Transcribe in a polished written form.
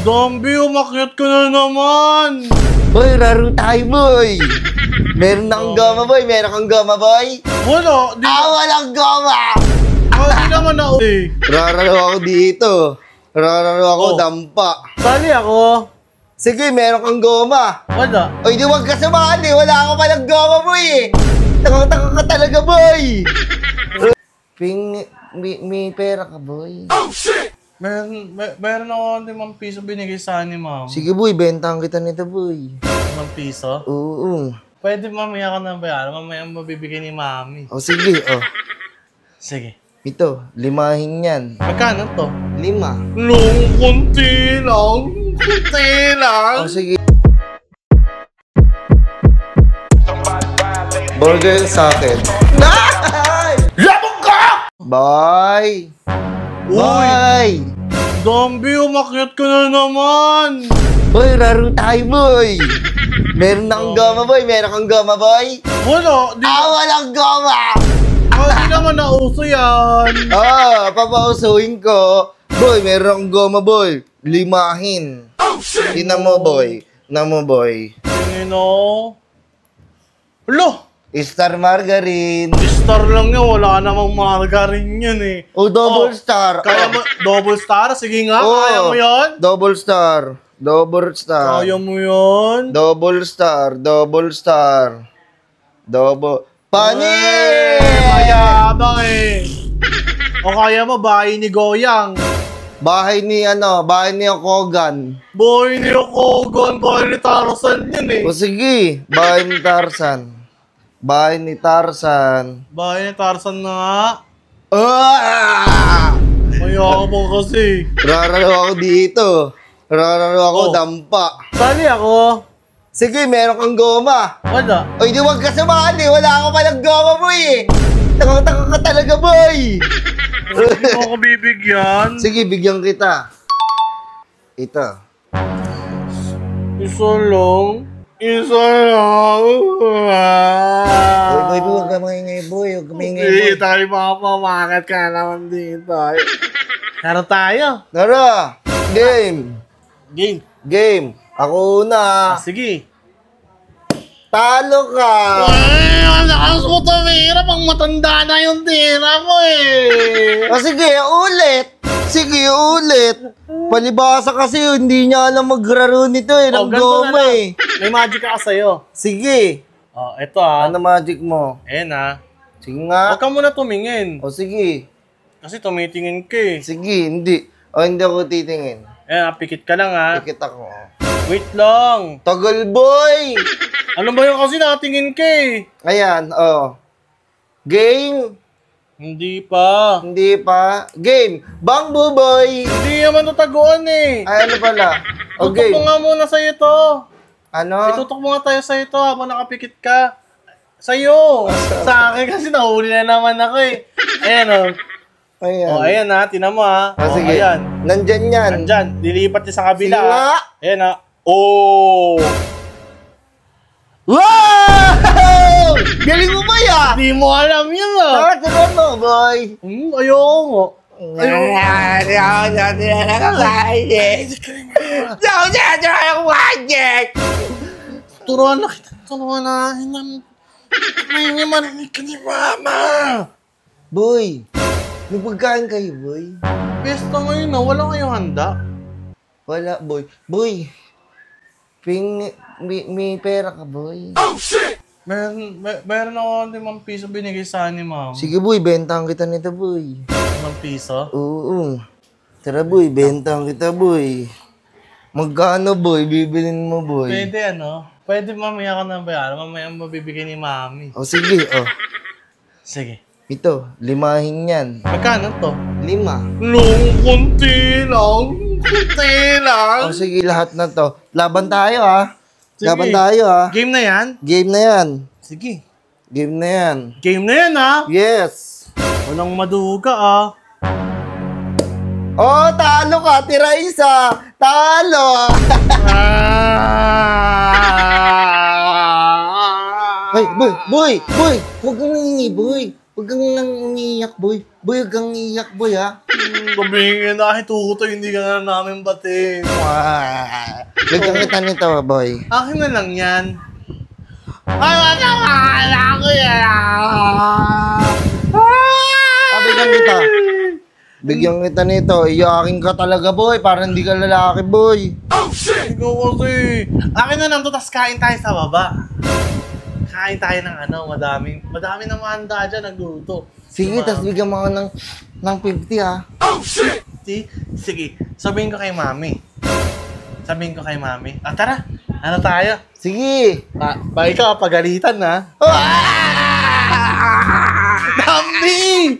Zombie, umakyat ka na naman! Boy, laro tayo, boy! Meron kang goma, boy? Meron kang goma, boy? Wala! Walang goma! Hindi naman ako eh. Rararo ako dito. Rararo ako, dampa. Sali ako. Sige, meron kang goma. Wala. Oy, di wag ka samahan eh. Wala ako palang goma, boy eh. Takang-taka ka talaga, boy. Ping, may pera ka, boy? Oh, shit! Meron ako 5 piso binigay sa ni ma'am. Sige, boy. Bentahan kita nito, boy. 5 piso? Oo. Pwede mamaya ka na bayaran. Mamaya mabibigay ni mami. O, sige, o. Sige. Ito, 5 yan. Magkano to? 5. Kunti lang. Kunti lang. O, sige. Burger sa akin. Labog ka! Bye! Bye! Zombie, umakyat ka na naman! Boy, laro tayo, boy! Meron kang goma, boy? Meron kang goma, boy? Wala! Walang goma! Hindi naman nauso yan! Papausuhin ko. Boy, meron kang goma, boy. 5. Oh, shit! Tingnan mo, boy. Tingnan mo, boy. Tingin o. Alo! Star margarine. Star lang yan, wala namang margarine yan eh. O, double star. Kaya mo, double star? Sige nga, Oh, kaya mo yan? Double star. Double star. Kaya mo yan? Double star. Double star. Double. Pani! Mayabang eh. O kaya mo, bahay ni Goyang. Bahay ni Kogan. Bahay ni Kogan, bahay ni Tarzan yan eh. O sige, bahay ni Tarzan. Bahay ni Tarzan. Bahay ni Tarzan na nga. Mayabang kasi. Rararo ako dito. Rararo ako, dampa. Sali ako. Sige, meron kang goma. Wala. Oy, di wag ka samahan eh. Wala ako palang goma, boy eh. Takang-taka ka talaga, boy. Hindi mo ako bibigyan. Sige, bigyan kita. Ito. Isa lang. Isa lang. Boy, huwag ka maingay, boy. Huwag ka maingay, boy. Hindi tayo makapamakat ka naman dito. Laro tayo. Tara. Game. Game. Game. Ako una. Sige. Talo ka. Ay, ang lakas mo tumira. Pang matanda na yung tira mo eh. Sige, ulit. Sige, ulit. Palibasa kasi hindi niya alam magraro nito eh. Ng goma eh. May magic ka sa'yo. Sige. Oh, eto ah. Ano magic mo? Ayan ah. Sige nga. Huwag ka muna tumingin. O sige. Kasi tumitingin ka eh. Sige, hindi. O hindi ako titingin. Ayan ah, pikit ka lang ah. Pikit ako. Wait lang. Tagal, boy! Ano ba yung kasi nakatingin ka eh? Ayan, oh. Game? Hindi pa. Hindi pa. Game. Bamboo, boy! Hindi naman ito taguan eh. Ay, ano pala? O, Tutok game. mo nga muna sa'yo to. Ano? Itutok mo nga tayo sa'yo to habang nakapikit ka. Sa'yo. Sa akin kasi nahuli na naman ako eh. Ayan o. Ayan. O, ayan ha. Tinan mo ha. Ah, sige. Ayan. Nandyan yan. Nandyan. Dilipat niya sa kabila. Sige nga. Ayan ha. Oh! Wow! Galing mo ba yan? Hindi mo alam yun ah. Tara mo, boy. Ayaw mo. Turuan na kita. Turuan na. May marinig ka ni Mama. Boy, may pagkain kayo, boy. Pesta ngayon na. Wala kayong handa. Wala, boy. Boy, may pera ka, boy. Oh, shit! Meron ako 5 piso binigay sa ni Ma'am. Sige, boy, bentahan kita nito, boy. 5 piso? Oo. Tara, boy, bentahan kita, boy. Magkano, boy? Bibilin mo, boy. Pwede ano? Pwede mamaya ka na bayaran. Mamaya mabibigay ni Mami. O, sige, o. Sige. Ito, 5 yan. Magkano to? 5. Kunti lang. Kunti lang. O, sige, lahat na to. Laban tayo, ha? Sige. Laban tayo, ha? Game na yan? Game na yan. Sige. Game na yan. Game na yan, ha? Yes. Walang maduga, ah. Oh, talo ka. Tira isa. Talo. Ay, boy. Huwag kang nangingi, boy. Huwag kang nang umiiyak, boy. Boy, huwag kang iiyak, boy, ha? Gabingin na, tuto, hindi ka na namin batin. Bigyan kita nito, boy. Akin na lang yan. Ay, wala ko yan. Bigyan kita. Bigyan kita nito. Iyakin ka talaga, boy. Parang hindi ka lalaki, boy. Ikaw kasi. Akin na lang to, tas kain tayo sa baba. Kain tayo ng madami naman handa dyan, nagluto. Sige, tas bigyan mo ako ng 50, ha? Sige, sabihin ko kay mami. Tara, ano tayo? Sige. Ba ikaw, pagalitan na. Dami!